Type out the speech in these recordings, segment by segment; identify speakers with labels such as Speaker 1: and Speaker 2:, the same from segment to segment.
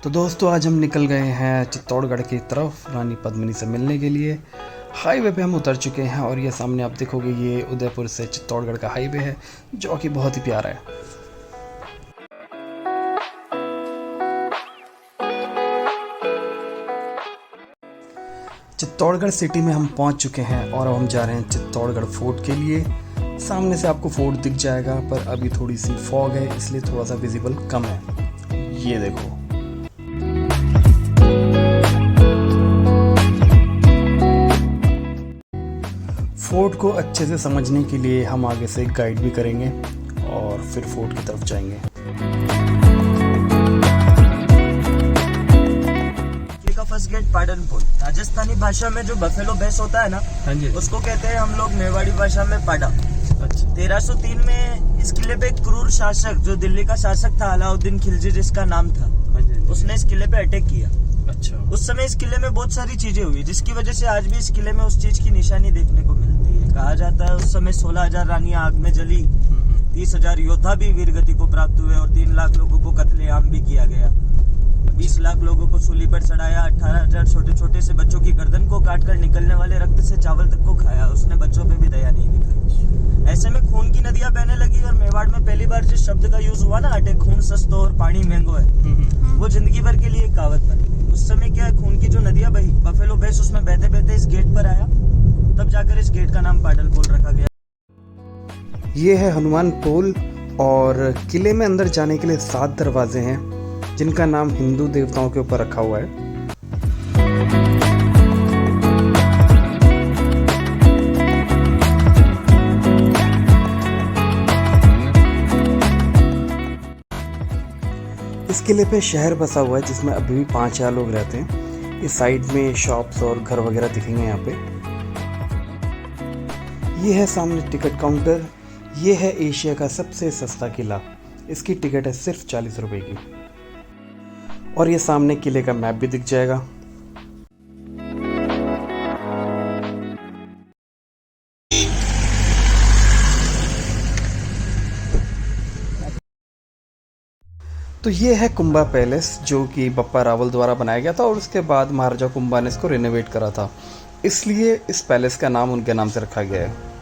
Speaker 1: तो दोस्तों आज हम निकल गए हैं चित्तौड़गढ़ की तरफ रानी पद्मिनी से मिलने के लिए। हाईवे पे हम उतर चुके हैं और ये सामने आप देखोगे ये उदयपुर से चित्तौड़गढ़ का हाईवे है जो कि बहुत ही प्यारा है। चित्तौड़गढ़ सिटी में हम पहुंच चुके हैं और अब हम जा रहे हैं चित्तौड़गढ़ फोर्ट के लिए। सामने से आपको फोर्ट दिख जाएगा पर अभी थोड़ी सी फॉग है इसलिए थोड़ा सा विजिबल कम है। ये देखो फोर्ट को अच्छे से समझने के लिए हम आगे से गाइड भी करेंगे और फिर फोर्ट की तरफ जाएंगे।
Speaker 2: का फर्स्ट गेट पाडनपुर, राजस्थानी भाषा में जो बफेलो भैंस होता है ना,
Speaker 1: हाँ जी,
Speaker 2: उसको कहते हैं हम लोग मेवाड़ी भाषा में पाडा।
Speaker 1: अच्छा।
Speaker 2: 1303 में इस किले पे एक क्रूर शासक जो दिल्ली का शासक था अलाउद्दीन खिलजी जिसका नाम था,
Speaker 1: हाँ जी,
Speaker 2: उसने इस किले पे अटैक किया।
Speaker 1: अच्छा।
Speaker 2: उस समय इस किले में बहुत सारी चीजें हुई जिसकी वजह से आज भी इस किले में उस चीज की निशानी देखने को मिलती है। कहा जाता है उस समय 16,000 रानियां आग में जली, 30,000 योद्धा भी वीरगति को प्राप्त हुए और 3 लाख लोगों को कत्लेआम भी किया गया। 20 लाख लोगों को सूली पर चढ़ाया। 18,000 छोटे छोटे से बच्चों की गर्दन को काटकर निकलने वाले रक्त से चावल तक को खाया। उसने बच्चों पे भी दया नहीं दिखाई। ऐसे में खून की नदियां बहने लगी और मेवाड़ में पहली बार जिस शब्द का यूज हुआ ना, अटे खून सस्तो और पानी महंगो है, वो जिंदगी भर के लिए एक कहावत बनी। उस समय क्या है, खून की जो नदियां बही, बफेलो भैंस उसमें बहते बहते इस गेट पर आया, तब जाकर इस गेट का नाम पाडल पोल रखा गया।
Speaker 1: ये है हनुमान पोल और किले में अंदर जाने के लिए 7 दरवाजे हैं जिनका नाम हिंदू देवताओं के ऊपर रखा हुआ है। इस किले पे शहर बसा हुआ है जिसमें अभी भी 5,000 लोग रहते हैं। इस साइड में शॉप्स और घर वगैरह दिखेंगे यहाँ पे। ये है सामने टिकट काउंटर। ये है एशिया का सबसे सस्ता किला। इसकी टिकट है सिर्फ 40 रुपए की। और ये सामने किले का मैप भी दिख जाएगा। तो ये है कुंभा पैलेस जो कि बप्पा रावल द्वारा बनाया गया था और उसके बाद महाराजा कुंभा ने इसको रिनोवेट करा था, इसलिए इस पैलेस का नाम उनके नाम से रखा गया है।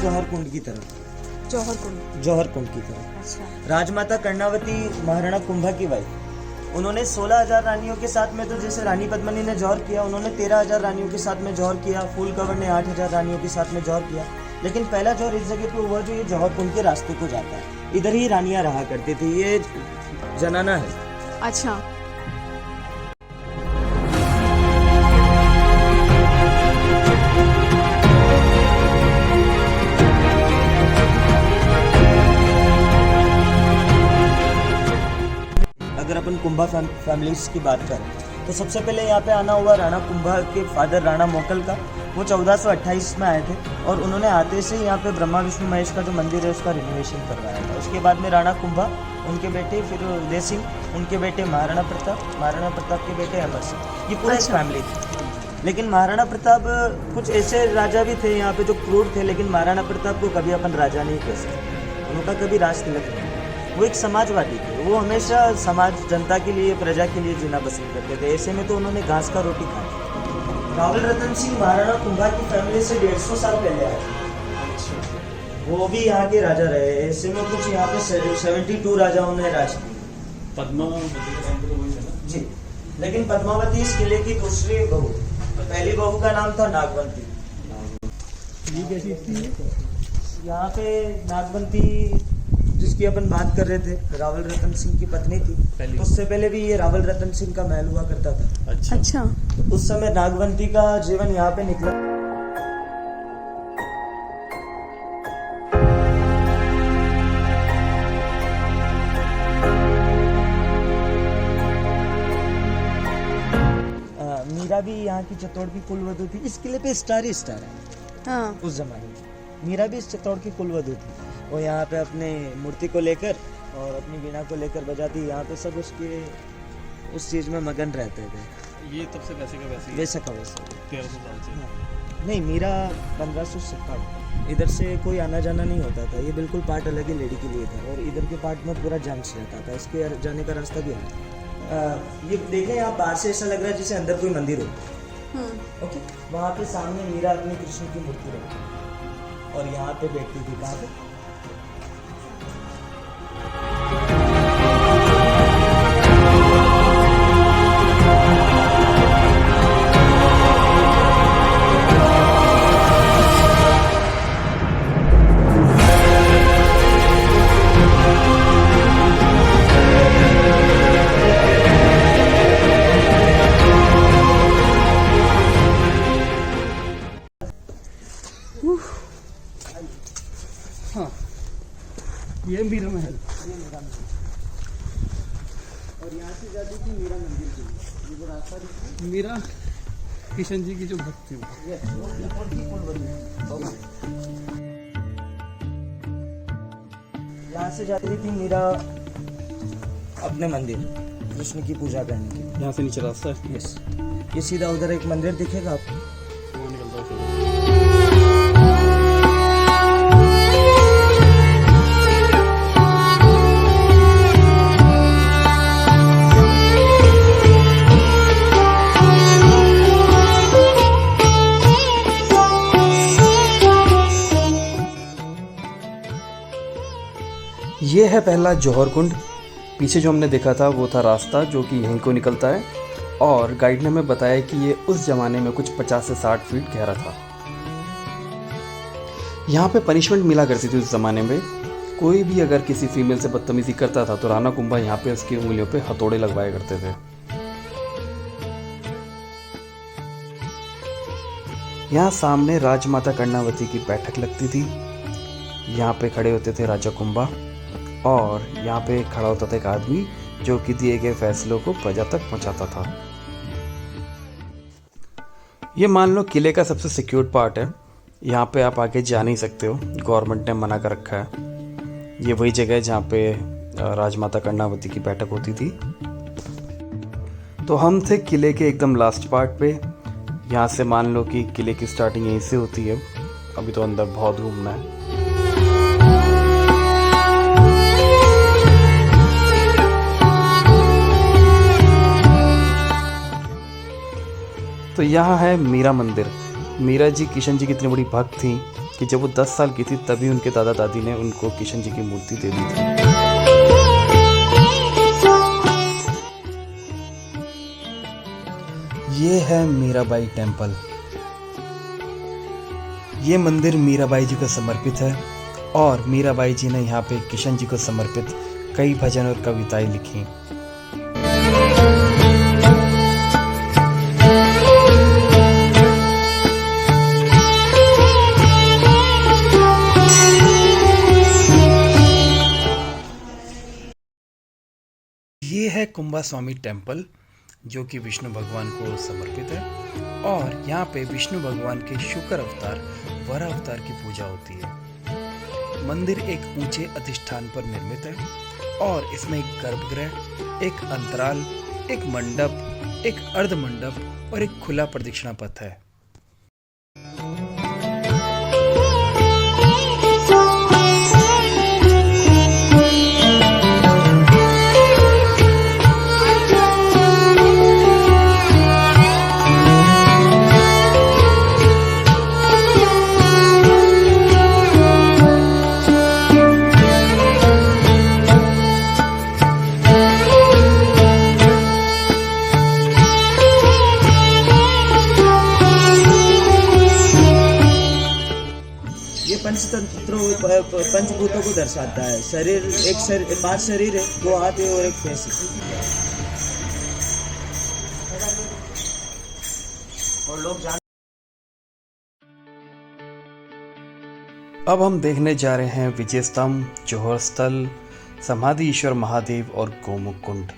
Speaker 2: जौहरकुंड की तरफ, जौहरकुंड की तरफ।
Speaker 3: अच्छा।
Speaker 2: राजमाता कर्णावती महाराणा कुंभा की वाइफ, उन्होंने 16,000 रानियों के साथ में, तो जैसे रानी पद्मिनी ने जौहर किया, उन्होंने 13,000 रानियों के साथ में जौहर किया। फूल कंवर ने 8,000 रानियों के साथ में जौहर किया। लेकिन पहला जौहर इस जगह पे हुआ जो ये जौहरकुंड के रास्ते को जाता है। इधर ही रानियां रहा करती थी। ये जनाना है।
Speaker 3: अच्छा।
Speaker 2: अगर अपन कुंभा फैमिलीज की बात करें तो सबसे पहले यहाँ पे आना हुआ राणा कुंभा के फादर राणा मोकल का। वो 1428 में आए थे और उन्होंने आते से यहाँ पे ब्रह्मा विष्णु महेश का जो मंदिर है उसका रिनोवेशन करवाया था। उसके बाद में राणा कुंभा, उनके बेटे फिर उदय सिंह, उनके बेटे महाराणा प्रताप के बेटे अमर सिंह, ये पूरा एक फैमिली थी। लेकिन महाराणा प्रताप कुछ ऐसे राजा भी थे यहाँ पे जो क्रूर थे, लेकिन महाराणा प्रताप को कभी अपन राजा नहीं कह सकते। उनका कभी राज तिलक नहीं। वो एक समाजवादी थे। वो हमेशा समाज, जनता के लिए, प्रजा के लिए जीना पसंद करते थे। ऐसे में तो उन्होंने घास का रोटी खाई। रावल रतन सिंह महाराणा कुंभा की फैमिली से 150 साल पहले आए थे। वो भी यहाँ के राजा रहे। ऐसे में कुछ यहाँ पे 72 राजाओं ने राज किया। जी, लेकिन पद्मावती इस किले की दूसरी बहू। पहली बहू का नाम था नागवंती। यहाँ पे नागवंती जिसकी अपन बात कर रहे थे, रावल रतन सिंह की पत्नी थी। उससे पहले भी ये रावल रतन सिंह का महल हुआ करता था।
Speaker 3: अच्छा।
Speaker 2: उस समय नागवंती का जीवन यहाँ पे निकला। मीरा भी यहाँ की चित्तौड़ की कुलवधू थी। इस किले पे स्टार ही स्टार है।
Speaker 3: हाँ।
Speaker 2: उस जमाने में मीरा भी इस चित्तौड़ की कुलवधू थी। वो यहाँ पे अपने मूर्ति को लेकर और अपनी वीणा को लेकर बजाती। यहाँ पे सब उसके उस चीज में मगन रहते थे।
Speaker 4: ये तब से वैसे का वैसे
Speaker 2: वैसा का वैसा
Speaker 4: 1300 साल से।
Speaker 2: हाँ। नहीं, मीरा 1557। इधर से कोई आना जाना नहीं होता था, ये बिल्कुल पार्ट अलग ही लेडी के लिए था और इधर के पार्ट में पूरा जेंट्स रहता था। इसके जाने का रास्ता भी है। ये देखें, यहाँ बाहर से ऐसा लग रहा है जैसे अंदर कोई मंदिर हो। ओके, वहाँ पे सामने मीरा अपनी कृष्ण की मूर्ति रखी और यहाँ पे बैठती थी। कहाँ पे?
Speaker 1: हाँ, ये मीरा महल।
Speaker 2: और यहाँ से जाती थी मीरा मंदिर के लिए। ये जो रास्ता दिख
Speaker 1: मीरा किशन जी की जो भक्त थी वो।
Speaker 2: यहाँ से जाती थी मीरा अपने मंदिर कृष्ण की पूजा करने के लिए।
Speaker 1: यहाँ से नीचे रास्ता है।
Speaker 2: यस, ये सीधा उधर एक मंदिर दिखेगा आपको।
Speaker 1: वहाँ निकलता है। ये है पहला जौहर कुंड। पीछे जो हमने देखा था वो था रास्ता जो कि यहीं को निकलता है और गाइड ने हमें बताया कि ये उस ज़माने में कुछ 50 से 60 फीट गहरा था। यहाँ पे पनिशमेंट मिला करती थी उस ज़माने में। कोई भी अगर किसी फीमेल से बदतमीजी करता था तो राणा कुंभा यहाँ पे उसकी उंगलियों पे हथौड़े लगवाया करते थे। यहाँ सामने राजमाता कर्णावती की बैठक लगती थी। यहाँ पे खड़े होते थे राजा कुंभा और यहाँ पे खड़ा होता था एक आदमी जो कि दिए गए फैसलों को प्रजा तक पहुंचाता था। ये मान लो किले का सबसे सिक्योर्ड पार्ट है। यहाँ पे आप आगे जा नहीं सकते हो, गवर्नमेंट ने मना कर रखा है। ये वही जगह है जहाँ पे राजमाता कर्णावती की बैठक होती थी। तो हम थे किले के एकदम लास्ट पार्ट पे। यहाँ से मान लो कि किले की स्टार्टिंग यहीं से होती है। अभी तो अंदर बहुत घूमना है। तो यहाँ है मीरा मंदिर। मीरा जी किशन जी की इतनी बड़ी भक्त थी कि जब वो 10 साल की थी तभी उनके दादा दादी ने उनको किशन जी की मूर्ति दे दी थी। ये है मीराबाई टेम्पल। ये मंदिर मीराबाई जी को समर्पित है और मीराबाई जी ने यहाँ पे किशन जी को समर्पित कई भजन और कविताएं लिखी। ये है कुंभा स्वामी टेम्पल जो कि विष्णु भगवान को समर्पित है और यहाँ पे विष्णु भगवान के शुक्र अवतार वर अवतार की पूजा होती है। मंदिर एक ऊंचे अधिष्ठान पर निर्मित है और इसमें एक गर्भगृह, एक अंतराल, एक मंडप, एक अर्ध मंडप और एक खुला प्रदक्षिणा पथ है।
Speaker 2: पंचभूतों को दर्शाता है। शरीर, एक शरीर, 5 शरीर है, 2 हाथ है और एक फेस है। और लोग जान।
Speaker 1: अब हम देखने जा रहे हैं विजय स्तंभ, जौहर स्थल, समाधि ईश्वर महादेव और गोमुख कुंड।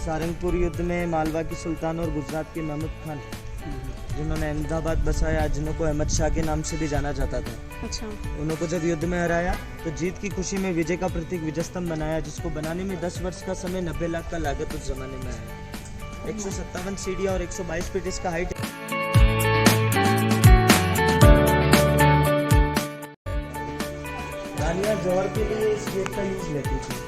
Speaker 2: सारंगपुर जौनपुर युद्ध में मालवा की सुल्तान और गुजरात के महमूद खान, जिन्होंने अहमदाबाद बसाया, जिनको अहमद शाह के नाम से भी जाना जाता था,
Speaker 3: अच्छा।
Speaker 2: उनको जब युद्ध में हराया तो जीत की खुशी में विजय का प्रतीक विजय स्तंभ बनाया, जिसको बनाने में 10 वर्ष का समय 90 लाख का लागत उस जमाने में आया। 157 सीढ़ियाँ और 122 फीट इसका हाइट। रानियाँ जौहर के लिए इस गेट का यूज लेती थी।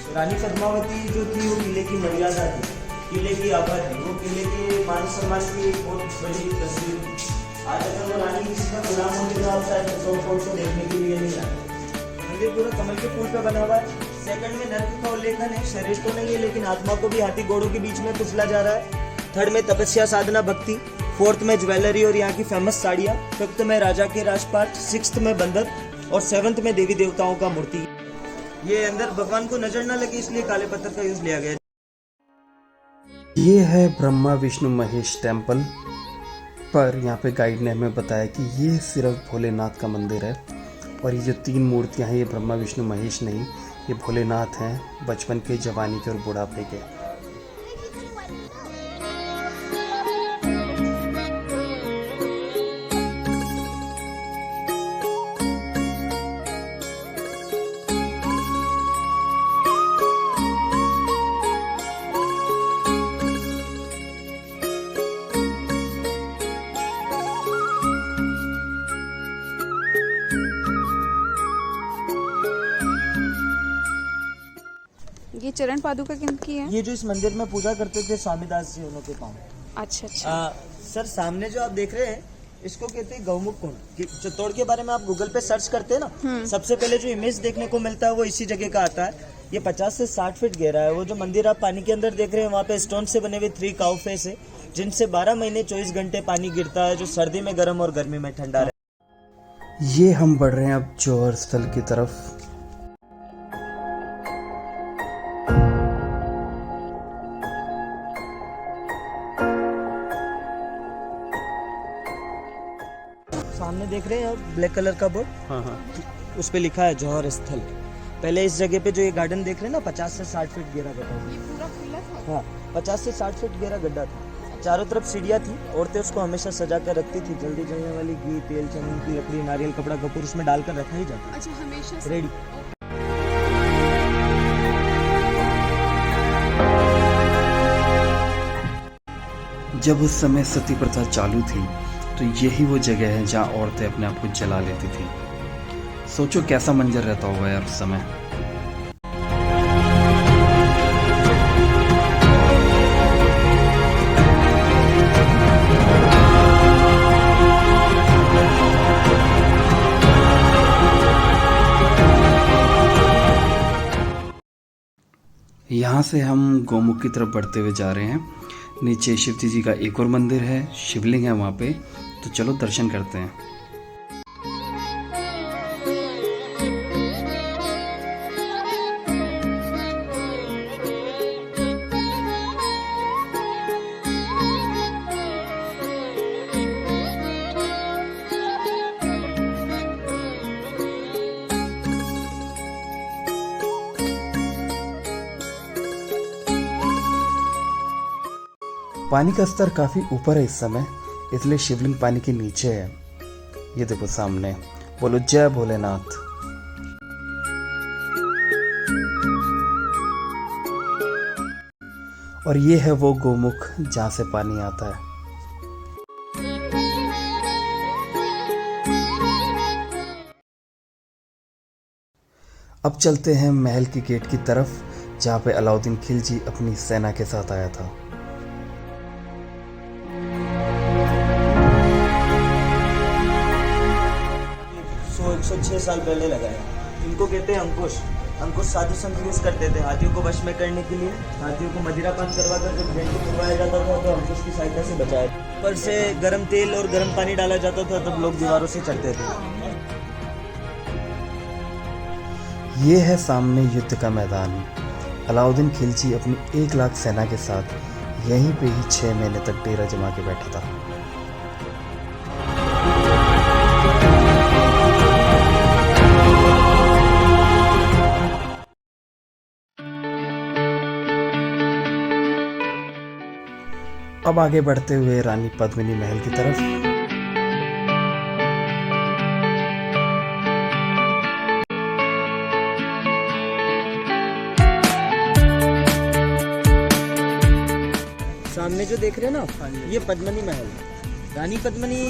Speaker 2: रानी पद्मावती जो थी वो किले की मर्यादा थी, किले की आभा थी, वो किले के मान सम्मान की एक बहुत बड़ी तस्वीर थी। आज अगर वो रानी किसी का गुलाम होगी तो आप शायद फोटो को देखने के लिए नहीं आते। मंदिर पूरा कमल के फूल पे बना हुआ है। सेकंड में नर्क का उल्लेखन है, शरीर तो नहीं है लेकिन आत्मा को भी हाथी घोड़ों के बीच में कुचला जा रहा है। थर्ड में तपस्या साधना भक्ति, फोर्थ में ज्वेलरी और यहाँ की फेमस साड़ियाँ, फिफ्थ में राजा के राजपाट, सिक्स्थ में बंदर और सेवंथ में देवी देवताओं का मूर्ति। ये अंदर भगवान को नजर न लगे इसलिए काले पत्थर का यूज लिया गया।
Speaker 1: ये है ब्रह्मा विष्णु महेश टेम्पल। पर यहाँ पे गाइड ने हमें बताया कि ये सिर्फ भोलेनाथ का मंदिर है और ये जो 3 मूर्तियाँ हैं ये ब्रह्मा विष्णु महेश नहीं, ये भोलेनाथ हैं, बचपन के, जवानी के और बुढ़ापे के।
Speaker 3: ये चरण पादुका किनकी है?
Speaker 2: ये जो इस मंदिर में पूजा करते थे स्वामीदास जी, उन्होंने पाँव।
Speaker 3: अच्छा अच्छा।
Speaker 2: सर सामने जो आप देख रहे हैं इसको कहते हैं गौमुख कुंड। चित्तौड़ के बारे में आप गूगल पे सर्च करते हैं ना, सबसे पहले जो इमेज देखने को मिलता है वो इसी जगह का आता है। ये 50 से 60 फीट गहरा है। वो जो मंदिर आप पानी के अंदर देख रहे हैं वहाँ पे स्टोन से बने हुए 3 काउ फेस है, जिनसे 12 महीने 24 घंटे पानी गिरता है, जो सर्दी में गर्म और गर्मी में ठंडा रहता है।
Speaker 1: ये हम बढ़ रहे हैं अब जौहर स्थल की तरफ।
Speaker 2: सामने देख रहे हैं आप ब्लैक कलर का बोर्ड,
Speaker 1: हाँ हाँ,
Speaker 2: उस पे लिखा है जौहर स्थल। पहले इस जगह पे जो ये गार्डन देख रहे हैं ना 50 से 60 फीट गहरा गड्ढा था।
Speaker 3: ये पूरा खुला था?
Speaker 2: हाँ 50 से 60 फीट गहरा गड्ढा था। चारों तरफ सीढ़ियाँ थी। औरतें उसको हमेशा सजा कर रखती थी। जल्दी जलने वाली घी, तेल, चंदन की लकड़ी, नारियल, कपड़ा, कपूर उसमें डालकर रखा ही जाता।
Speaker 3: अच्छा, हमेशा से?
Speaker 2: रेडी।
Speaker 1: जब उस समय सती प्रथा चालू थी तो यही वो जगह है जहाँ औरतें अपने आप को जला लेती थी। सोचो कैसा मंजर रहता होगा यार उस समय। यहाँ से हम गौमुख की तरफ बढ़ते हुए जा रहे हैं। नीचे शिवजी जी का एक और मंदिर है, शिवलिंग है वहाँ पे, तो चलो दर्शन करते हैं। पानी का स्तर काफी ऊपर है इस समय, इसलिए शिवलिंग पानी के नीचे है। ये देखो सामने, बोलो जय भोलेनाथ। और ये है वो गोमुख जहाँ से पानी आता है। अब चलते हैं महल के गेट की तरफ, जहाँ पे अलाउद्दीन खिलजी अपनी सेना के साथ आया था।
Speaker 2: 106 साल पहले लगाया। इनको कहते हैं अंकुश। अंकुश साधु संत यूज करते थे हाथियों को वश में करने के लिए। हाथियों को मदिरा पान करवा कर जब भेंट को खुलवाया जाता था तो अंकुश की सहायता से बचाया। ऊपर से गर्म तेल और गर्म पानी डाला जाता था, तब लोग दीवारों से चढ़ते थे।
Speaker 1: ये है सामने युद्ध का मैदान। अलाउद्दीन खिलजी अपनी 1 लाख सेना के साथ यहीं पे ही 6 महीने तक डेरा जमा के बैठा था। अब आगे बढ़ते हुए रानी पद्मिनी महल की तरफ।
Speaker 2: सामने जो देख रहे हैं ना, ये पद्मिनी महल है। रानी पद्मिनी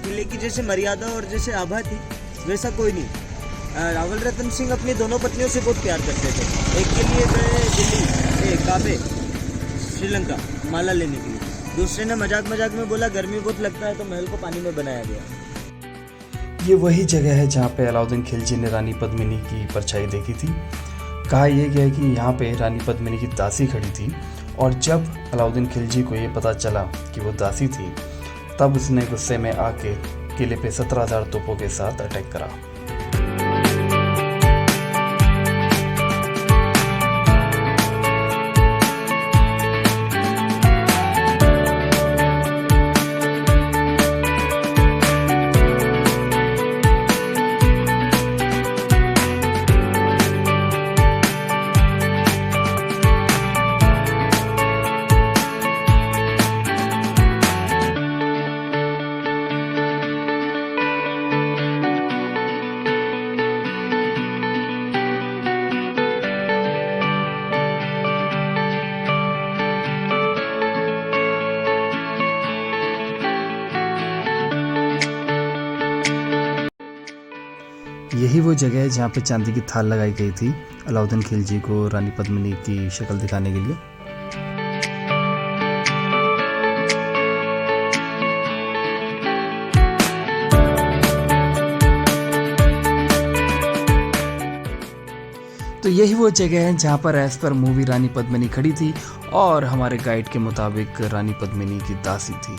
Speaker 2: किले की जैसे मर्यादा और जैसे आभा थी, वैसा कोई नहीं। रावल रतन सिंह अपनी दोनों पत्नियों से बहुत प्यार करते थे। एक के लिए गए दिल्ली काबे श्रीलंका माला लेने के लिए, दूसरे ने मजाक मजाक में बोला गर्मी बहुत लगता है तो महल को पानी में बनाया गया।
Speaker 1: ये वही जगह है जहाँ पे अलाउद्दीन खिलजी ने रानी पद्मिनी की परछाई देखी थी। कहा यह गया है कि यहाँ पे रानी पद्मिनी की दासी खड़ी थी और जब अलाउद्दीन खिलजी को ये पता चला कि वो दासी थी, तब उसने गुस्से में आके किले पे 17,000 तोपों के साथ अटैक करा। यही वो जगह है जहाँ पे चांदी की थाल लगाई गई थी अलाउद्दीन खिलजी को रानी पद्मिनी की शक्ल दिखाने के लिए। तो यही वो जगह है जहाँ पर एज पर मूवी रानी पद्मिनी खड़ी थी और हमारे गाइड के मुताबिक रानी पद्मिनी की दासी थी।